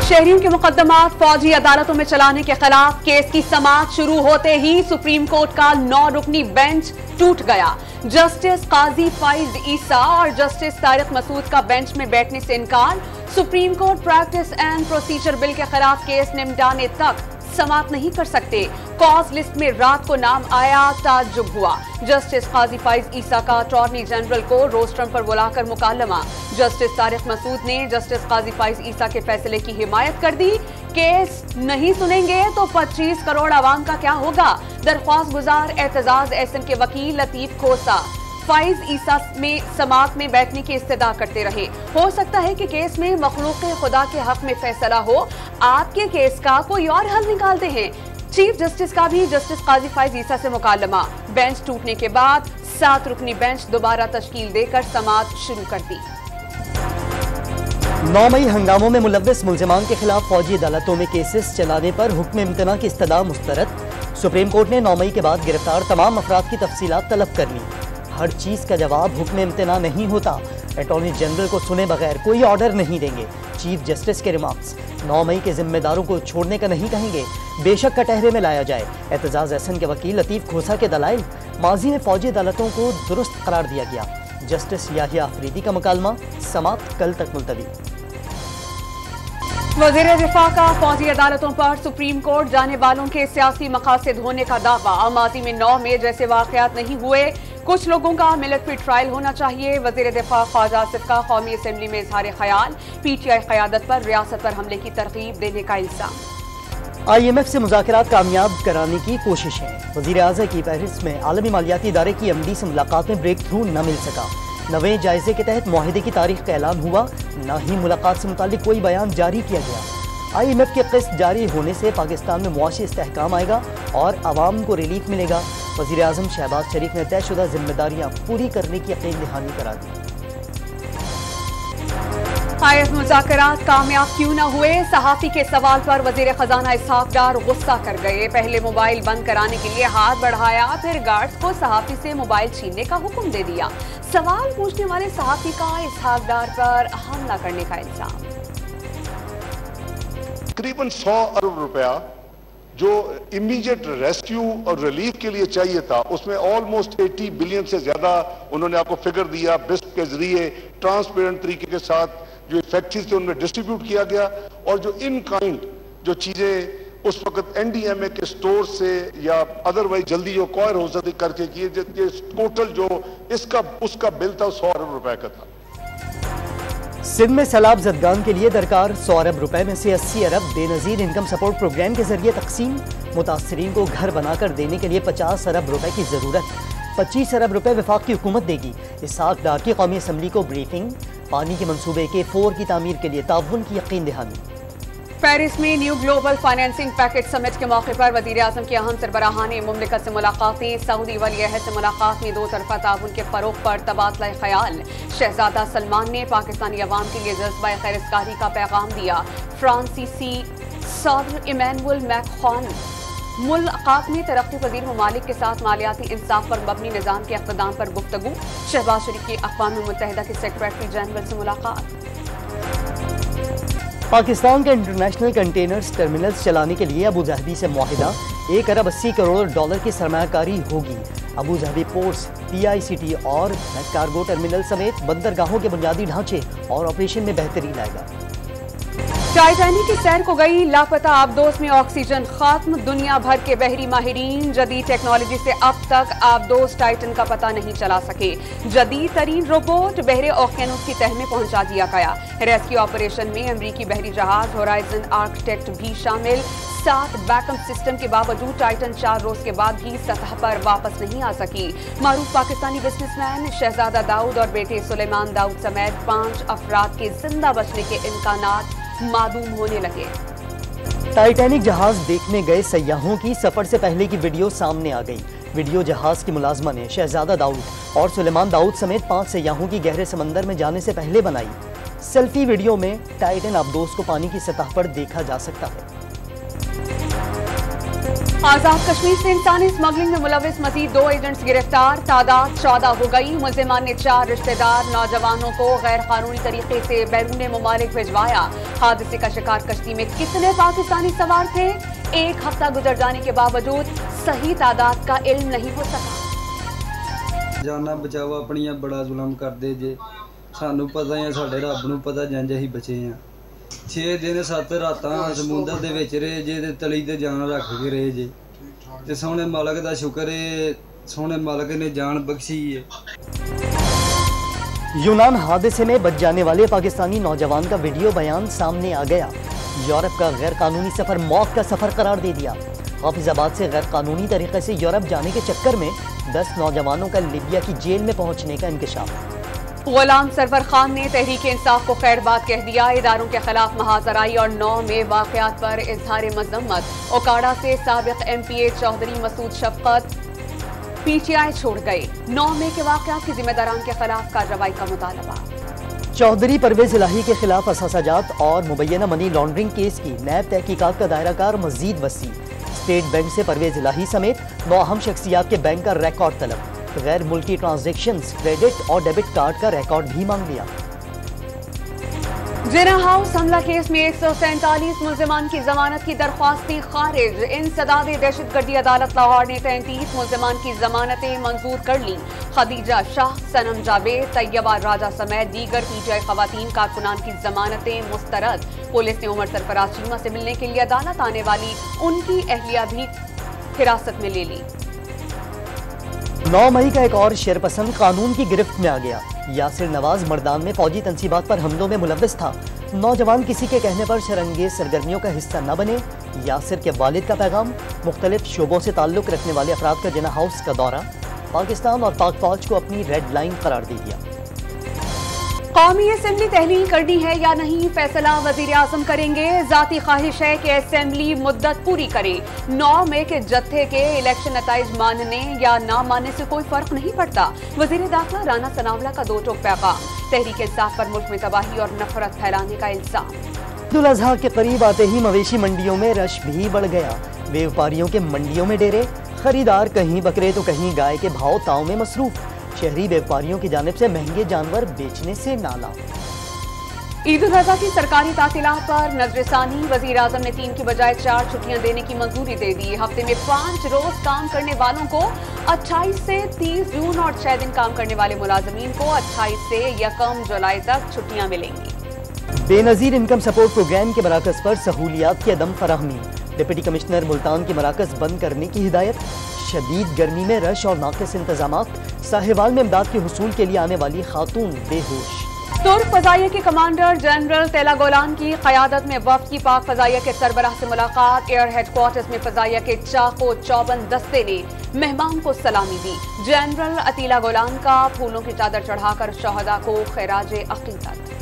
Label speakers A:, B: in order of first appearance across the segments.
A: शहरियों के मुकदमात फौजी अदालतों में चलाने के खिलाफ केस की समाअत शुरू होते ही सुप्रीम कोर्ट का 9 रुकनी बेंच टूट गया। जस्टिस काजी फाइज ईसा और जस्टिस तारिक मसूद का बेंच में बैठने से इनकार। Supreme court practice and procedure bill के खिलाफ केस निपटाने तक समाअत नहीं कर सकते। कॉज लिस्ट में रात को नाम आया, ताज्जुब हुआ। जस्टिस काजी फाइज ईसा का अटॉर्नी जनरल को रोस्ट्रम पर बुलाकर मुकालमा। जस्टिस तारिक मसूद ने जस्टिस काजी फाइज ईसा के फैसले की हिमायत कर दी। केस नहीं सुनेंगे तो 25 करोड़ आवाम का क्या होगा। दरख्वास्त गुजार एतजाज एहसन के वकील लतीफ खोसा फाइज ईसा में समाअत में बैठने की इस्तदा करते रहे। हो सकता है कि केस में मखलूक खुदा के हक में फैसला हो। आपके केस का कोई और हल निकालते हैं। चीफ जस्टिस का भी जस्टिस काजी फाइज ईसा से मुकालमा। बेंच टूटने के बाद 7 रुकनी बेंच दोबारा तश्कील देकर समाअत शुरू कर दी।
B: 9 मई हंगामों में मुलव्विस मुल्जिमान के खिलाफ फौजी अदालतों में केसेस चलाने पर हुक्म इम्तना की इस्तदा मुस्तरद। सुप्रीम कोर्ट ने 9 मई के बाद गिरफ्तार तमाम अफराद की तफसीलात तलब कर ली। हर चीज का जवाब हुक्म इम्तना नहीं होता। अटॉर्नी जनरल को सुने बगैर कोई ऑर्डर नहीं देंगे। चीफ जस्टिस के रिमार्क्स। 9 मई के जिम्मेदारों को छोड़ने का नहीं कहेंगे, बेशक कटहरे में लाया जाए। एतजाज एहसन के वकील लतीफ खोसा के दलाइल। माजी में फौजी अदालतों को दुरुस्त करार दिया गया। जस्टिस याहिया अफरीदी का मुकालमा। समाअत कल तक मुलतवी।
A: वज़ीर दिफा का फौजी अदालतों पर सुप्रीम कोर्ट जाने वालों के सियासी मकासद होने का दावा। माजी में 9 मई जैसे वाकयात नहीं हुए। कुछ लोगों का मिलिट्री ट्रायल होना चाहिए। वज़ीर दिफा ख्वाजा आसिफ का कौमी असम्बली में इजहार ख्याल। PTI क़यादत पर रियासत पर हमले की तरगीब देने का इल्जाम।
B: IMF से मुज़ाकरात कामयाब कराने की कोशिशें। वज़ीर आज़म की पेरिस में आलमी मालियाती इदारे की MD से मुलाकात में ब्रेक थ्रू न मिल सका। नवे जायजे के तहत मुआहिदे की तारीख का ऐलान हुआ, न ही मुलाकात से मुतालिक कोई बयान जारी किया गया। IMF के किस्त जारी होने से पाकिस्तान में मुआशी इस्तेहकाम आएगा और आवाम को रिलीफ मिलेगा। वज़ीर आज़म शहबाज शरीफ ने तयशुदा जिम्मेदारियां पूरी करने की यकीन दहानी करा दी।
A: आयत मुज़ाकरात कामयाब क्यों न हुए। सहाफ़ी के सवाल पर वज़ीर ख़जाना इसहाक डार गुस्सा कर गए। पहले मोबाइल बंद कराने के लिए हाथ बढ़ाया, फिर गार्ड्स को सहाफ़ी से मोबाइल छीनने का हुक्म दे दिया। सवाल पूछने वाले सहाफ़ी का इसहाक डार पर हमला करने का इल्जाम।
C: तकरीबन 100 अरब रुपया जो इमीडिएट रेस्क्यू और रिलीफ के लिए चाहिए था, उसमें ऑलमोस्ट 80 बिलियन से ज्यादा उन्होंने आपको फिगर दिया। बिस्क के जरिए ट्रांसपेरेंट तरीके के साथ जो फैक्ट्रीज थे उनमें डिस्ट्रीब्यूट किया गया। और जो इन काइंड जो चीजें उस वक्त NDMA के स्टोर से या अदरवाइज जल्दी जो कॉयर हो सकती करके किए, टोटल जो इसका उसका बिल था 100 अरब रुपए का था।
B: सिंध में सैलाब जदगान के लिए दरकार 100 अरब रुपए में से 80 अरब बेनजीर इनकम सपोर्ट प्रोग्राम के जरिए तकसीम। मुतासरीन को घर बनाकर देने के लिए 50 अरब रुपए की जरूरत। 25 अरब रुपए वफाक की हुकूमत देगी। इसहाक डार की कौमी असम्बली को ब्रीफिंग। पानी के मंसूबे के 4 की तामीर के लिए ताउन की यकीन दहानी।
A: पेरिस में new global financing package summit के मौके पर वज़ीर आज़म के अहम सरबराहान मुमलिकत से मुलाकातें। सऊदी वली अहद से मुलाकात में 2 तरफ़ा ताउन के फ़रोग़ पर तबादला ख्याल। शहजादा सलमान ने पाकिस्तानी अवाम के लिए जज्बा खैरस्कारी का पैगाम दिया। फ्रांसीसी सदर इमैनुअल मैक्रोन मुलाकात में तरक्की पजीर ममालिक के साथ मालियाती इंसाफ पर मबनी निज़ाम के इक़्तिदाम पर गुफ्तगू। शहबाज शरीफ की अक़वाम मुत्तहिदा के सेक्रेटरी जनरल से मुलाकात।
B: पाकिस्तान के इंटरनेशनल कंटेनर्स टर्मिनल्स चलाने के लिए अबू धाबी से मुआहिदा। 1 अरब 80 करोड़ डॉलर की सरमायाकारी होगी। अबू धाबी पोर्ट्स, PICT और कार्गो टर्मिनल समेत बंदरगाहों के बुनियादी ढांचे और ऑपरेशन में बेहतरी लाएगा।
A: टाइटैनिक की सैर को गई लापता आबदोज में ऑक्सीजन खत्म। दुनिया भर के बहरी माहिरीन जदीद टेक्नोलॉजी से अब तक आबदोज टाइटन का पता नहीं चला सके। जदीद तरीन रोबोट बहरे ओशियानुस की तह में पहुंचा दिया गया। रेस्क्यू ऑपरेशन में अमरीकी बहरी जहाज होराइजन आर्किटेक्ट भी शामिल। 7 बैकअप सिस्टम के बावजूद टाइटन 4 रोज के बाद भी सतह पर वापस नहीं आ सकी। मारूफ पाकिस्तानी बिजनेसमैन शहजादा दाऊद और बेटे सुलेमान दाऊद समेत 5 अफराद के जिंदा बचने के इम्कानात मादूम होने लगे।
B: टाइटैनिक जहाज देखने गए सयाहों की सफर से पहले की वीडियो सामने आ गई। वीडियो जहाज की मुलाजमा ने शहजादा दाऊद और सुलेमान दाऊद समेत 5 सयाहों की गहरे समंदर में जाने से पहले बनाई। सेल्फी वीडियो में टाइटन आबदोज को पानी की सतह पर देखा जा सकता है।
A: आजाद कश्मीर से इंसानी स्मगलिंग में मुलविस मजीद 2 एजेंट्स गिरफ्तार, तादाद 14 हो गई। मुलजिमान ने 4 रिश्तेदार नौजवानों को गैर कानूनी तरीके से बैरून मुमालिक भिजवाया। हादसे का शिकार कश्ती में कितने पाकिस्तानी सवार थे? 1 हफ्ता गुजर जाने के बावजूद सही तादाद का इल्म नहीं हो सका।
D: जाना बचाओ अपनी बड़ा जुलम करते जे, सानू पता है साडे रब नूं पता जंज असीं बचे हैं। 6 दिन 7 रातां समुंदर दे विच रहे जे ते तली ते जान रख के रहे जे ते सोहणे मालक दा शुक्र है, सोहणे मालक ने जान बख्शी है।
B: यूनान हादसे में बच जाने वाले पाकिस्तानी नौजवान का वीडियो बयान सामने आ गया। यूरोप का गैर कानूनी सफर मौत का सफर करार दे दिया। हाफिजाबाद से गैर कानूनी तरीके से यूरोप जाने के चक्कर में 10 नौजवानों का लीबिया की जेल में पहुंचने का इंकशाफ।
A: गुलाम सरवर खान ने तहरीक इंसाफ को खैरबाद कह दिया। इदारों के खिलाफ महाजराई और 9 में वाकयात पर इजहार मजम्मत। ओकाड़ा से साबिक MPA चौधरी मसूद शफकत PTI छोड़ गए। 9 में के वाकयात के जिम्मेदारान के खिलाफ कार्रवाई का मुतालबा।
B: चौधरी परवेज इलाही के खिलाफ असासाजात और मुबैना मनी लॉन्ड्रिंग केस की नैब तहकीकात का दायरा कार मजीद वसी। स्टेट बैंक से परवेज इलाही समेत 9 अहम शख्सियात के बैंक का रिकॉर्ड तलब। गैर मुल्की ट्रांजैक्शंस, क्रेडिट और डेबिट कार्ड का रिकॉर्ड भी मांग लिया।
A: जिना हाउस हमला केस में 147 मुल्जिमान की जमानत की दरख्वास्तें खारिज। इंसदाद दहशतगर्दी अदालत लाहौर ने 33 मुल्जिमान की जमानतें मंजूर कर ली। खदीजा शाह, सनम जावेद, तैयबा राजा समेत दीगर PTI खवातीन कारकुनान की जमानतें मुस्तरद। पुलिस ने उमर सरफराज चीमा से मिलने के लिए अदालत आने वाली उनकी अहलिया भी हिरासत में ले ली।
B: 9 मई का एक और शेरपसंद कानून की गिरफ्त में आ गया। यासिर नवाज मर्दान में फौजी तंसीबात पर हमलों में मुलव्विस था। नौजवान किसी के कहने पर शरंगेज सरगर्मियों का हिस्सा न बने। यासिर के वालिद का पैगाम। मुख्तलिफ शोबों से ताल्लुक रखने वाले अफराद का जिना हाउस का दौरा। पाकिस्तान और पाक फौज को अपनी रेड लाइन करार दे दिया।
A: कौमी असेंबली तहलील करनी है या नहीं, फैसला वजीर आजम करेंगे। जाती ख्वाहिश है कि असेंबली मुद्दत पूरी करे। 9 मई के जत्थे के इलेक्शन नताइज मानने या ना मानने से कोई फर्क नहीं पड़ता। वजीर दाखिला राना सनावला का 2 टोक पैगाम। तहरीक इंसाफ पर मुल्क में तबाही और नफरत फैलाने का इल्जाम।
B: ईद उल अजहा के करीब आते ही मवेशी मंडियों में रश भी बढ़ गया। व्यापारियों के मंडियों में डेरे, खरीदार कहीं बकरे तो कहीं गाय के भाव ताव में मसरूफ। शहरी व्यापारियों की जानिब से महंगे जानवर बेचने से नाला।
A: ईद उल अजहा की सरकारी तातीलात पर नजरसानी। वजीर आजम ने 3 की बजाय 4 छुट्टियां देने की मंजूरी दे दी। हफ्ते में 5 रोज काम करने वालों को 28 से 30 जून और 6 दिन काम करने वाले मुलाजमीन को 28 से 1 जुलाई तक छुट्टियां मिलेंगी।
B: बेनजीर इनकम सपोर्ट प्रोग्राम के मराकज पर सहूलियात की अदम फराहमी। डिप्टी कमिश्नर मुल्तान के मराकज बंद करने की हिदायत। शदीद गर्मी में रश और नाकिस इंतजामात। साहिवाल में इमदाद के हुसूल के लिए आने वाली खातून बेहोश।
A: तुर्क फजाइया के कमांडर जनरल तेला गोलान की क़यादत में वफ्द की पाक फजाइया के सरबराह से मुलाकात। एयर हेडक्वार्टर्स में फजाइया के चाको चौबंद दस्ते ने मेहमान को सलामी दी। जनरल अतीला गोलान का फूलों की चादर चढ़ाकर शहदा को खैराज अकीदत।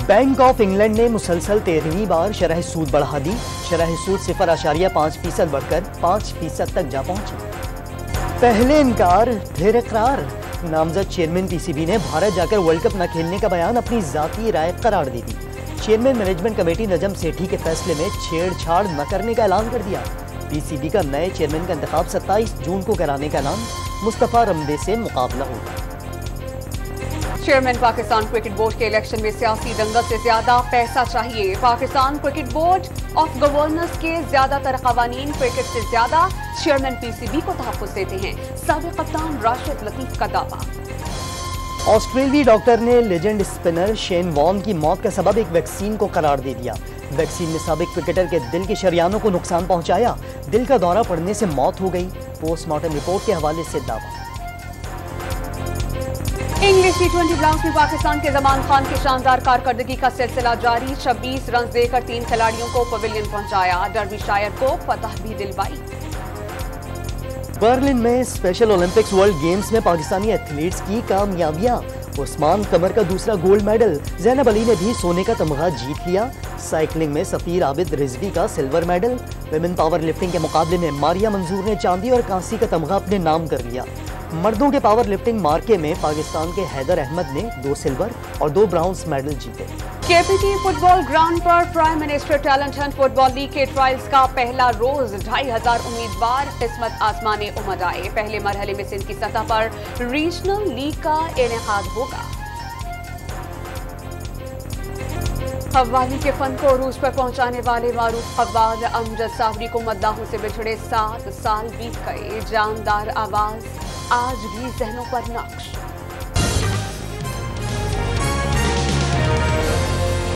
B: बैंक ऑफ इंग्लैंड ने मुसलसल 13वीं बार शरह सूद बढ़ा दी। शरह सूद 0.5% बढ़कर 5% तक जा पहुंची। पहले इनकार फिर इकरार। नामजद चेयरमैन PCB ने भारत जाकर वर्ल्ड कप न खेलने का बयान अपनी जाती राय करार दे दी। Chairman management committee Najam Sethi के फैसले में छेड़छाड़ न करने का ऐलान कर दिया। PCB का नए चेयरमैन का इंतखाब 27 जून को कराने का ऐलान। मुस्तफा रमदे से मुकाबला होगा।
A: चेयरमैन पाकिस्तान क्रिकेट बोर्ड के इलेक्शन में सियासी दंगल से ज्यादा पैसा चाहिए। Pakistan cricket board of governors के ज्यादातर कवानीन क्रिकेट से ज्यादा चेयरमैन PCB को तहफ्फुज़ देते हैं। साबिक़ कप्तान राशिद लतीफ का दावा।
B: ऑस्ट्रेलियाई डॉक्टर ने लेजेंड स्पिनर शेन वॉर्न की मौत का सबब एक वैक्सीन को करार दे दिया। वैक्सीन ने साबिक़ क्रिकेटर के दिल के शरियानों को नुकसान पहुंचाया। दिल का दौरा पड़ने से मौत हो गई। पोस्टमार्टम रिपोर्ट के हवाले से दावा।
A: इंग्लिश T20 ब्लास्ट में पाकिस्तान के जमान खान की शानदार कारकर्दगी का सिलसिला जारी। 26 रन देकर 3 खिलाड़ियों को पवेलियन पहुंचाया। डर्बीशायर को फतह भी दिलवाई।
B: बर्लिन में स्पेशल ओलंपिक्स वर्ल्ड गेम्स में पाकिस्तानी एथलीट्स की कामयाबियां। उस्मान कमर का दूसरा गोल्ड मेडल। जैनब अली ने भी सोने का तमगा जीत लिया। साइकिलिंग में सफीर आबिद रिजवी का silver medal. Women power lifting के मुकाबले में मारिया मंजूर ने चांदी और कांसी का तमगा अपने नाम कर लिया। मर्दों के पावर लिफ्टिंग मार्के में पाकिस्तान के हैदर अहमद ने 2 सिल्वर और 2 ब्राउन्स मेडल जीते।
A: केपीटी फुटबॉल ग्राउंड पर prime minister talent Hunt football league के ट्रायल्स का पहला रोज 2500 उम्मीदवार किस्मत आजमाने उमड़ आए। पहले मरहले में सिंध की सतह पर रीजनल लीग का इनेकाद होगा। कव्वाली के फन को अरूज पर पहुंचाने वाले मारूफ कव्वाल अमजद सावरी को मद्दाहों से बिछड़े 7 साल बीत गए। जानदार आवाज आज भी जहनों पर नक्श।